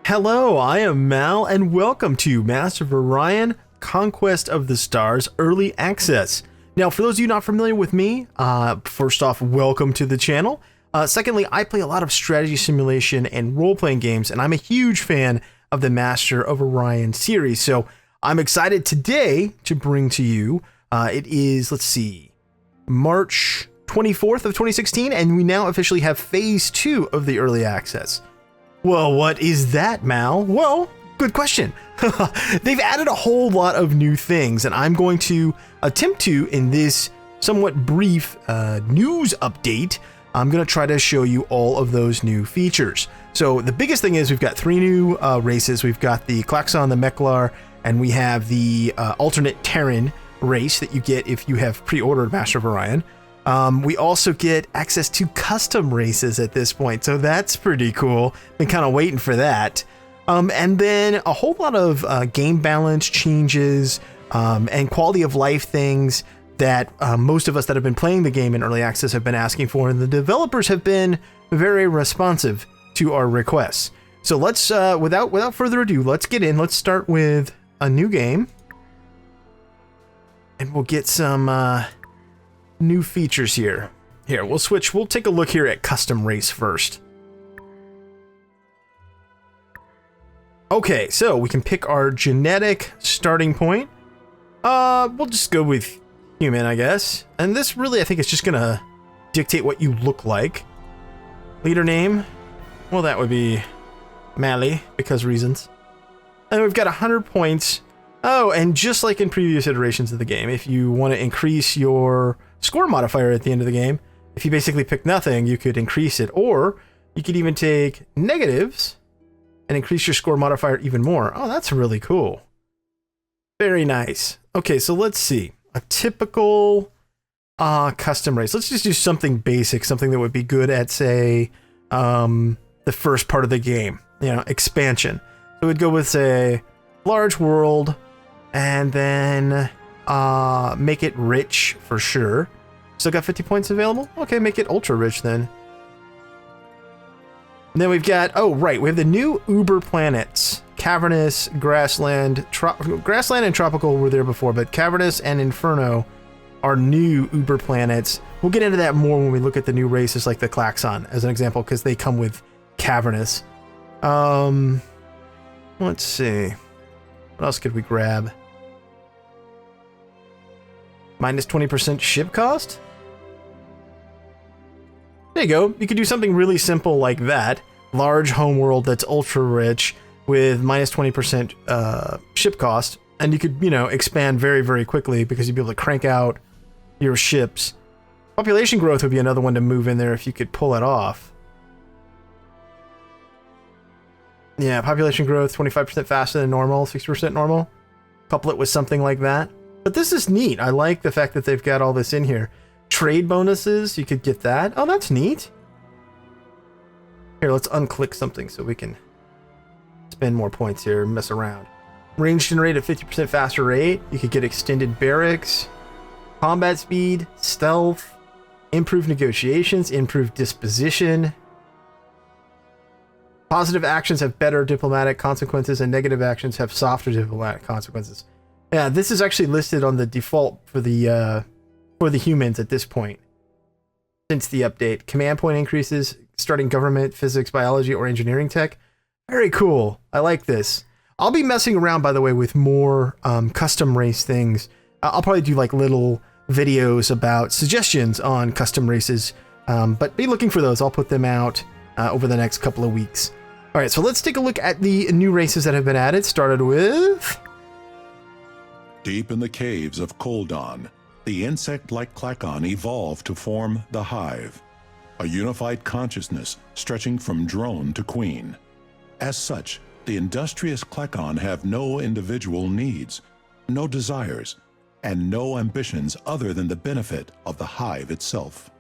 Hello, I am Mal, and welcome to Master of Orion Conquest of the Stars Early Access. Now, for those of you not familiar with me, first off, welcome to the channel. Secondly, I play a lot of strategy simulation and role-playing games, and I'm a huge fan of the Master of Orion series. So I'm excited today to bring to you, it is, let's see, March 24th of 2016, and we now officially have Phase 2 of the Early Access. Well, what is that, Mal? Well, good question. They've added a whole lot of new things, and I'm going to attempt to, in this somewhat brief news update, I'm going to try to show you all of those new features. So the biggest thing is we've got three new races. We've got the Klaxon, the Meklar, and we have the alternate Terran race that you get if you have pre-ordered Master of Orion. We also get access to custom races at this point, so that's pretty cool. Been kind of waiting for that. And then a whole lot of game balance changes and quality of life things that most of us that have been playing the game in early access have been asking for, and the developers have been very responsive to our requests. So let's, without further ado, let's get in. Let's start with a new game, and we'll get some new features here. Here, we'll switch. We'll take a look here at custom race first. Okay, so we can pick our genetic starting point. We'll just go with human, I guess. And this really, I think, is just gonna dictate what you look like. Leader name, well, that would be Mally, because reasons. And we've got 100 points. Oh, and just like in previous iterations of the game, if you want to increase your score modifier at the end of the game, if you basically pick nothing, you could increase it, or you could even take negatives and increase your score modifier even more. Oh, that's really cool. Very nice. Okay, so let's see. A typical custom race. Let's just do something basic, something that would be good at, say, the first part of the game, you know, expansion. So we'd go with, say, large world, and then make it rich for sure. Still got 50 points available? Okay, make it ultra rich then. And then we've got, oh right, we have the new Uber planets. Cavernous, Grassland, Grassland and Tropical were there before, but Cavernous and Inferno are new Uber planets. We'll get into that more when we look at the new races like the Klaxon as an example, because they come with Cavernous. Let's see. What else could we grab? Minus 20% ship cost? There you go. You could do something really simple like that. Large homeworld that's ultra rich with minus 20% ship cost. And you could, you know, expand very, very quickly because you'd be able to crank out your ships. Population growth would be another one to move in there if you could pull it off. Yeah, population growth, 25% faster than normal, 60% normal. Couple it with something like that. But this is neat. I like the fact that they've got all this in here. Trade bonuses, you could get that. Oh, that's neat. Here, let's unclick something so we can spend more points here and mess around. Range generate at 50% faster rate. You could get extended barracks, combat speed, stealth, improved negotiations, improved disposition. Positive actions have better diplomatic consequences, and negative actions have softer diplomatic consequences. Yeah, this is actually listed on the default for the humans at this point. Since the update, command point increases, starting government, physics, biology, or engineering tech. Very cool. I like this. I'll be messing around, by the way, with more custom race things. I'll probably do like little videos about suggestions on custom races, but be looking for those. I'll put them out over the next couple of weeks. All right, so let's take a look at the new races that have been added. Started with... Deep in the caves of Koldon, the insect-like Klaxon evolved to form the Hive, a unified consciousness stretching from drone to queen. As such, the industrious Klaxon have no individual needs, no desires, and no ambitions other than the benefit of the Hive itself.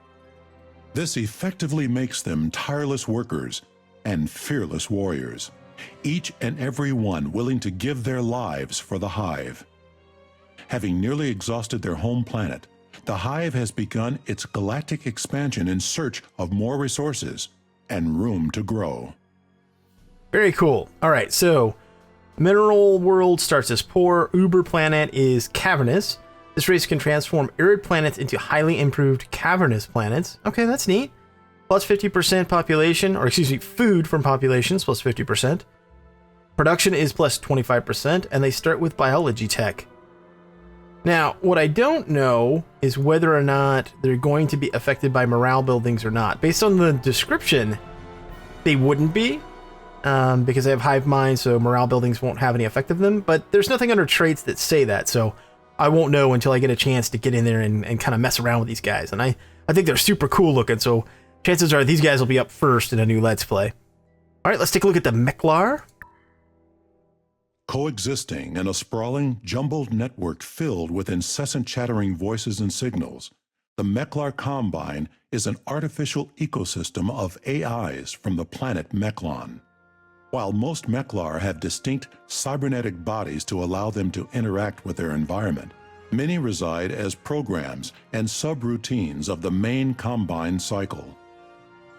This effectively makes them tireless workers and fearless warriors, each and every one willing to give their lives for the Hive. Having nearly exhausted their home planet, the Hive has begun its galactic expansion in search of more resources and room to grow. Very cool. All right, so mineral world starts as poor. Uber planet is cavernous. This race can transform arid planets into highly improved cavernous planets. Okay, that's neat. Plus 50% population, or excuse me, food from populations plus 50%. Production is plus 25%, and they start with biology tech. Now, what I don't know is whether or not they're going to be affected by morale buildings or not. Based on the description, they wouldn't be, because they have hive mind, so morale buildings won't have any effect of them, but there's nothing under traits that say that, so I won't know until I get a chance to get in there and kind of mess around with these guys. And I think they're super cool looking, so chances are these guys will be up first in a new Let's Play. All right, let's take a look at the Meklar. Coexisting in a sprawling, jumbled network filled with incessant chattering voices and signals, the Meklar Combine is an artificial ecosystem of AIs from the planet Meklon. While most Meklar have distinct cybernetic bodies to allow them to interact with their environment, many reside as programs and subroutines of the main Combine cycle.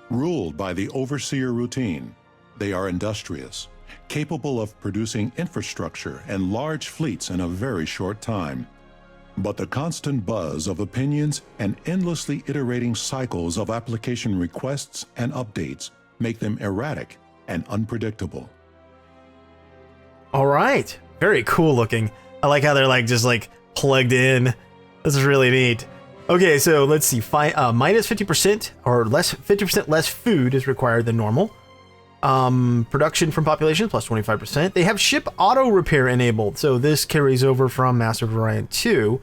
Ruled by the Overseer routine, they are industrious, capable of producing infrastructure and large fleets in a very short time. But the constant buzz of opinions and endlessly iterating cycles of application requests and updates make them erratic and unpredictable. All right, very cool looking. I like how they're like just like plugged in. This is really neat. Okay, so let's see. Minus 50% or less, 50% less food is required than normal. Production from population plus 25%. They have ship auto repair enabled, so this carries over from Master of Orion II.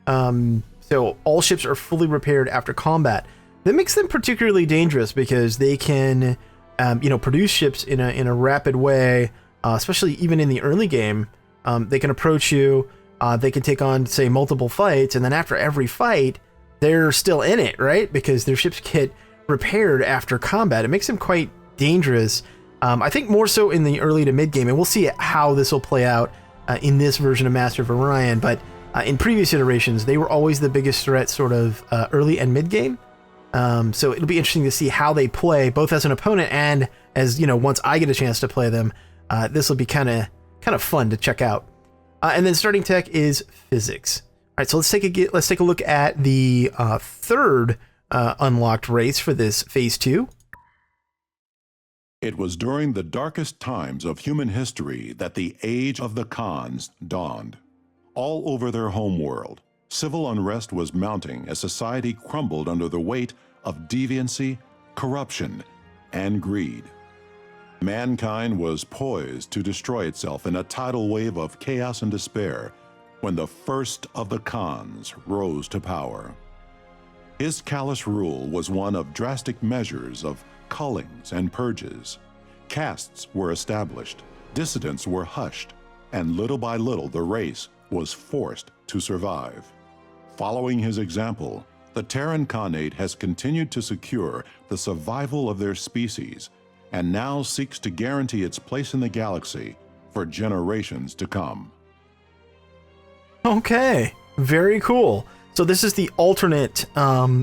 So all ships are fully repaired after combat. That makes them particularly dangerous because they can, produce ships in a rapid way, especially even in the early game. They can approach you. They can take on, say, multiple fights, and then after every fight, they're still in it, right? Because their ships get repaired after combat. It makes them quite dangerous. I think more so in the early to mid game, and we'll see how this will play out in this version of Master of Orion, but in previous iterations, they were always the biggest threat sort of early and mid game. So it'll be interesting to see how they play, both as an opponent and as, once I get a chance to play them. This will be kind of fun to check out. And then starting tech is physics. All right, so let's take a look at the third unlocked race for this phase 2. It was during the darkest times of human history that the Age of the Khans dawned. All over their homeworld, civil unrest was mounting as society crumbled under the weight of deviancy, corruption, and greed. Mankind was poised to destroy itself in a tidal wave of chaos and despair when the first of the Khans rose to power. His callous rule was one of drastic measures of cullings and purges. Castes were established, dissidents were hushed, and little by little the race was forced to survive. Following his example, the Terran Khanate has continued to secure the survival of their species and now seeks to guarantee its place in the galaxy for generations to come. Okay, very cool. So this is the alternate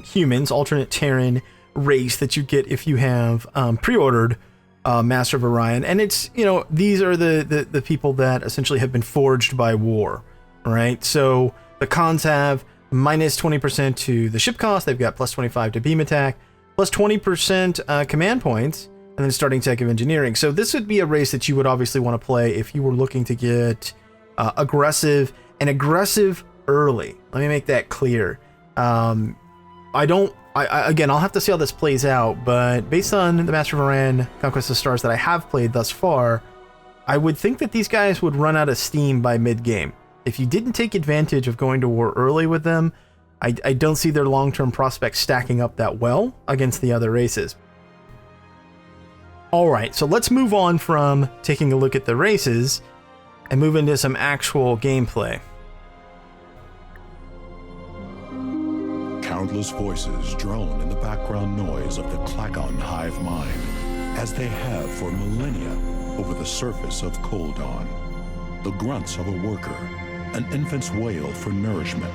humans, alternate Terran race that you get if you have pre-ordered Master of Orion, and it's, these are the people that essentially have been forged by war, right? So the Khans have minus 20% to the ship cost, they've got plus 25 to beam attack, plus 20% command points, and then starting tech of engineering. So this would be a race that you would obviously want to play if you were looking to get aggressive early. Let me make that clear. Again, I'll have to see how this plays out, but based on the Master of Orion Conquest of the Stars that I have played thus far, I would think that these guys would run out of steam by mid-game. If you didn't take advantage of going to war early with them, I don't see their long-term prospects stacking up that well against the other races. Alright, so let's move on from taking a look at the races and move into some actual gameplay. Countless voices drone in the background noise of the Klakon hive mind, as they have for millennia over the surface of Koldon. The grunts of a worker, an infant's wail for nourishment,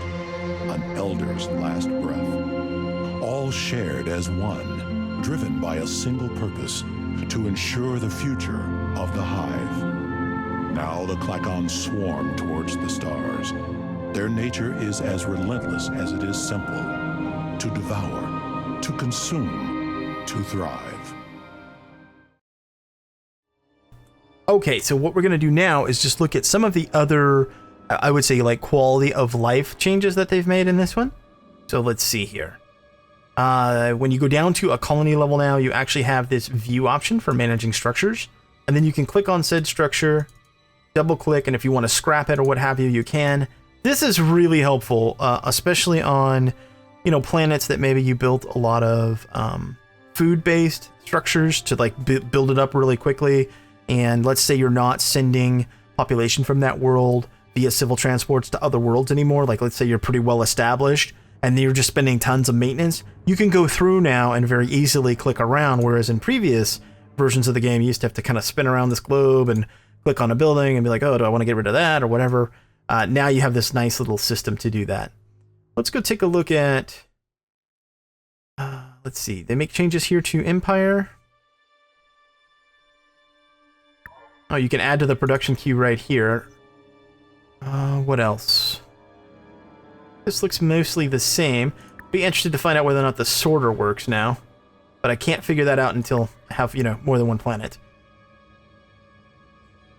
an elder's last breath. All shared as one, driven by a single purpose, to ensure the future of Now the Klakons swarm towards the stars. Their nature is as relentless as it is simple. To devour, to consume, to thrive. Okay, so what we're going to do now is just look at some of the other, I would say, like quality of life changes that they've made in this one. So let's see here. When you go down to a colony level now, you actually have this view option for managing structures. And then you can click on said structure, double click, and if you want to scrap it or what have you, you can. This is really helpful, especially on, you know, planets that maybe you built a lot of food-based structures to like build it up really quickly. And let's say you're not sending population from that world via civil transports to other worlds anymore. Like, let's say you're pretty well established and you're just spending tons of maintenance. You can go through now and very easily click around. Whereas in previous versions of the game, you used to have to kind of spin around this globe and click on a building and be like, oh, do I want to get rid of that or whatever? Now you have this nice little system to do that. Let's go take a look at, let's see, they make changes here to Empire. Oh, you can add to the production queue right here. What else? This looks mostly the same. Be interested to find out whether or not the sorter works now. But I can't figure that out until I have, you know, more than one planet.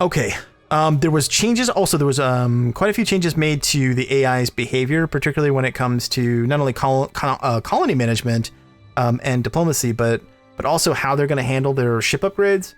Okay. There was changes. Also, there was quite a few changes made to the AI's behavior, particularly when it comes to not only colony management and diplomacy, but also how they're going to handle their ship upgrades.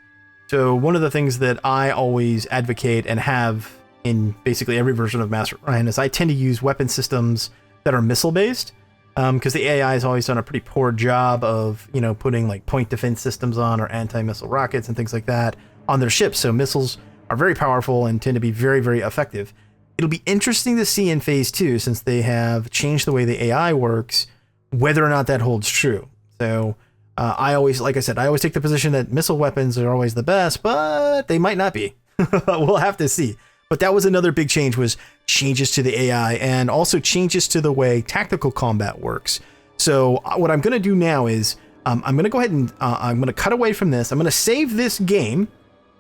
So one of the things that I always advocate and have in basically every version of Master of Orion is I tend to use weapon systems that are missile-based, because the AI has always done a pretty poor job of, you know, putting like point defense systems on or anti-missile rockets and things like that on their ships. So missiles are very powerful and tend to be very, very effective. It'll be interesting to see in Phase 2, since they have changed the way the AI works, whether or not that holds true. So I always, like I said, I always take the position that missile weapons are always the best, but they might not be. We'll have to see. But that was another big change, was changes to the AI and also changes to the way tactical combat works. So what I'm going to do now is I'm going to go ahead and I'm going to cut away from this. I'm going to save this game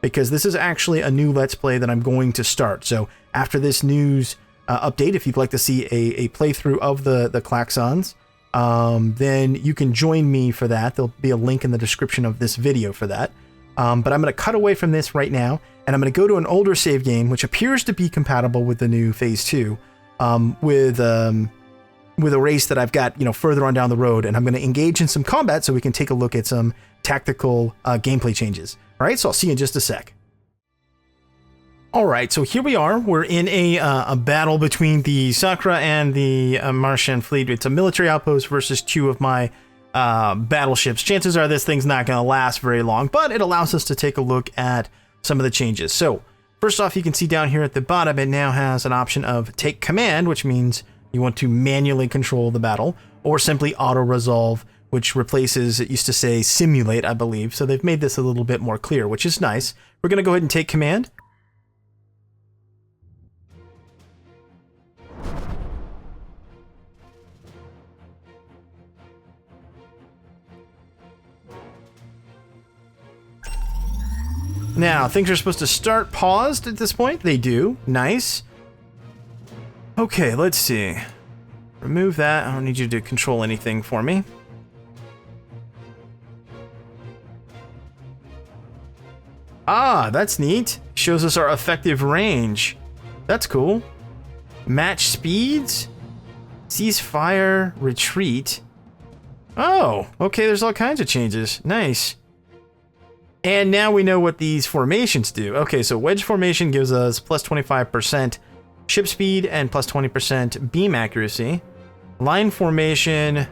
because this is actually a new Let's Play that I'm going to start. So after this news update, if you'd like to see a playthrough of the Klaxons, then you can join me for that. There'll be a link in the description of this video for that. But I'm going to cut away from this right now, and I'm going to go to an older save game, which appears to be compatible with the new Phase 2, with a race that I've got, you know, further on down the road, and I'm going to engage in some combat so we can take a look at some tactical gameplay changes. All right, so I'll see you in just a sec. All right, so here we are. We're in a battle between the Sakra and the Martian fleet. It's a military outpost versus two of my battleships. Chances are this thing's not going to last very long, but it allows us to take a look at some of the changes. So first off, you can see down here at the bottom, it now has an option of take command, which means you want to manually control the battle, or simply auto-resolve, which replaces, it used to say simulate, I believe. So they've made this a little bit more clear, which is nice. We're going to go ahead and take command. Now, things are supposed to start paused at this point. They do. Nice. Okay, let's see. Remove that. I don't need you to control anything for me. Ah, that's neat. Shows us our effective range. That's cool. Match speeds. Ceasefire. Retreat. Oh, okay, there's all kinds of changes. Nice. And now we know what these formations do. Okay, so wedge formation gives us plus 25% ship speed and plus 20% beam accuracy. Line formation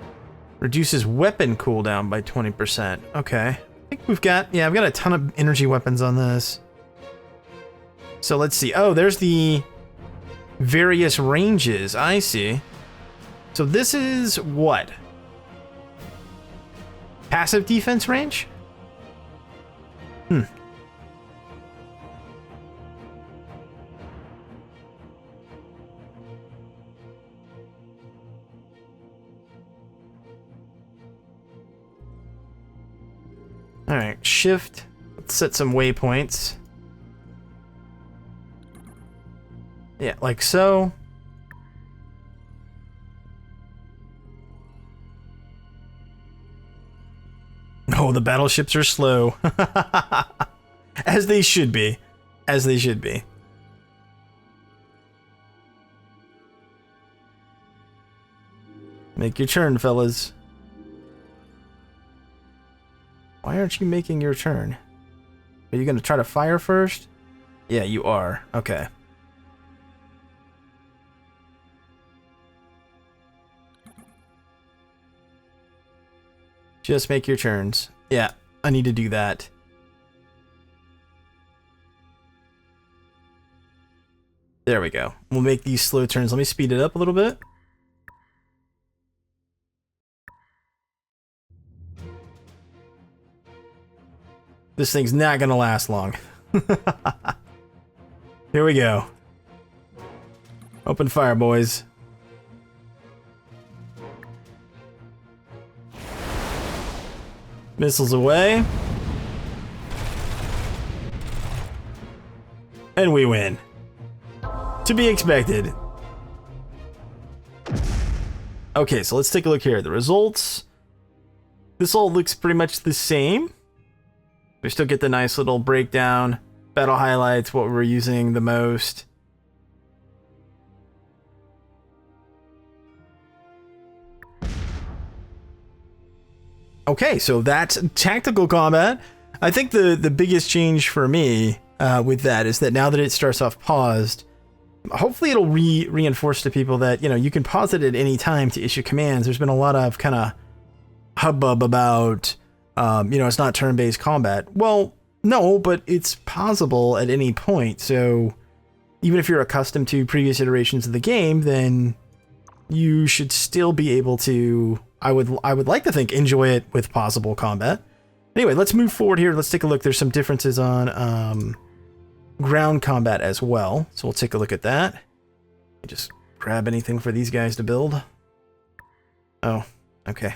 reduces weapon cooldown by 20%. Okay. I think we've got, yeah, I've got a ton of energy weapons on this. So let's see. Oh, there's the various ranges. I see. So this is what? Passive defense range? All right, shift. Let's set some waypoints. Yeah, like so. Oh, the battleships are slow. As they should be. As they should be. Make your turn, fellas. Why aren't you making your turn? Are you going to try to fire first? Yeah, you are. Okay. Just make your turns. Yeah, I need to do that. There we go. We'll make these slow turns. Let me speed it up a little bit. This thing's not gonna last long. Here we go. Open fire, boys. Missiles away. And we win. To be expected. Okay, so let's take a look here. The results. This all looks pretty much the same. We still get the nice little breakdown. Battle highlights, what we're using the most. Okay, so that's tactical combat. I think the biggest change for me with that is that now that it starts off paused, hopefully it'll reinforce to people that, you know, you can pause it at any time to issue commands. There's been a lot of kind of hubbub about, you know, it's not turn-based combat. Well, no, but it's pausable at any point. So even if you're accustomed to previous iterations of the game, then you should still be able to, I would like to think, enjoy it with pausable combat. Anyway, let's move forward here. Let's take a look. There's some differences on ground combat as well. So we'll take a look at that. Just grab anything for these guys to build. Oh, okay.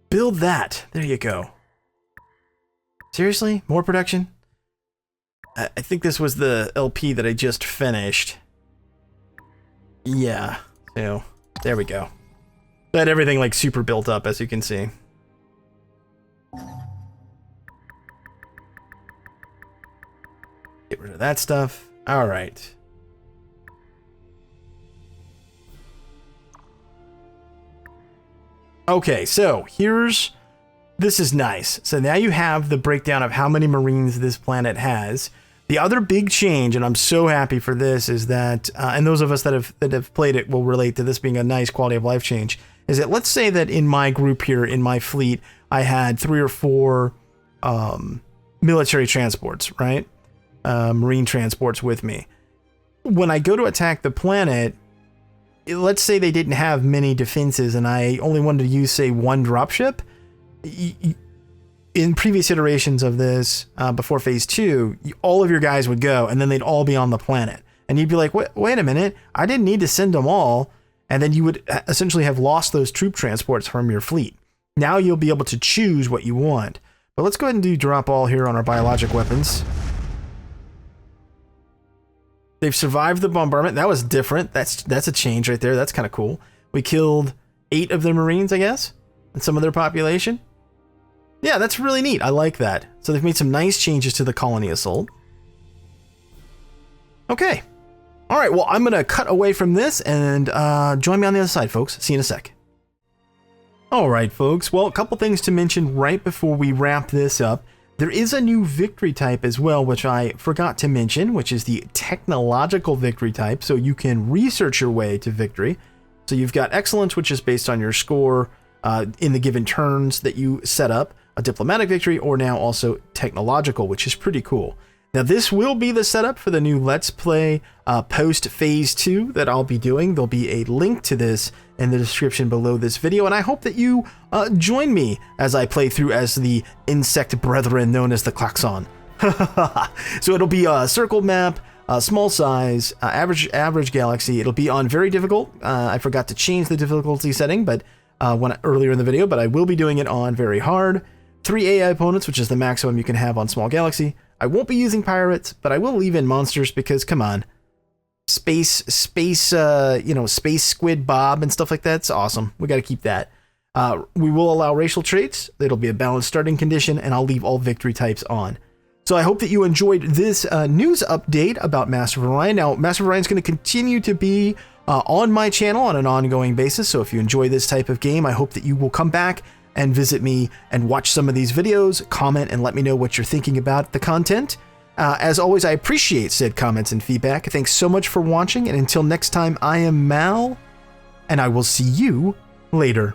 Build that. There you go. Seriously? More production? I think this was the LP that I just finished. Yeah. So, there we go. But everything like super built up, as you can see. Get rid of that stuff. All right. Okay, so this is nice. So now you have the breakdown of how many Marines this planet has. The other big change, and I'm so happy for this, is that, and those of us that have played it will relate to this being a nice quality of life change, is that let's say that in my group here, in my fleet, I had 3 or 4 military transports, right? Marine transports with me. When I go to attack the planet, let's say they didn't have many defenses and I only wanted to use, say, 1 dropship. In previous iterations of this, before phase 2, all of your guys would go and then they'd all be on the planet. And you'd be like, wait a minute, I didn't need to send them all. And then you would essentially have lost those troop transports from your fleet. Now you'll be able to choose what you want. But let's go ahead and do drop all here on our biologic weapons. They've survived the bombardment. That was different. That's a change right there. That's kind of cool. We killed 8 of their Marines, I guess, and some of their population. Yeah, that's really neat. I like that. So they've made some nice changes to the colony assault. Okay. All right, well, I'm going to cut away from this and join me on the other side, folks. See you in a sec. All right, folks. Well, a couple things to mention right before we wrap this up. There is a new victory type as well, which I forgot to mention, which is the technological victory type. So you can research your way to victory. So you've got excellence, which is based on your score in the given turns that you set up, a diplomatic victory, or now also technological, which is pretty cool. Now, this will be the setup for the new Let's Play post Phase 2 that I'll be doing. There'll be a link to this in the description below this video, and I hope that you join me as I play through as the insect brethren known as the Klaxon. So it'll be a circle map, small size, average galaxy. It'll be on very difficult. I forgot to change the difficulty setting, but earlier in the video, but I will be doing it on very hard. 3 AI opponents, which is the maximum you can have on small galaxy. I won't be using pirates, but I will leave in monsters because, come on, space squid Bob and stuff like that's awesome. We got to keep that. We will allow racial traits. It'll be a balanced starting condition, and I'll leave all victory types on. So I hope that you enjoyed this news update about Master of Orion. Now, Master of Orion is going to continue to be on my channel on an ongoing basis. So if you enjoy this type of game, I hope that you will come back and visit me and watch some of these videos, comment, and let me know what you're thinking about the content. As always, I appreciate said comments and feedback. Thanks so much for watching, and until next time, I am Mal, and I will see you later.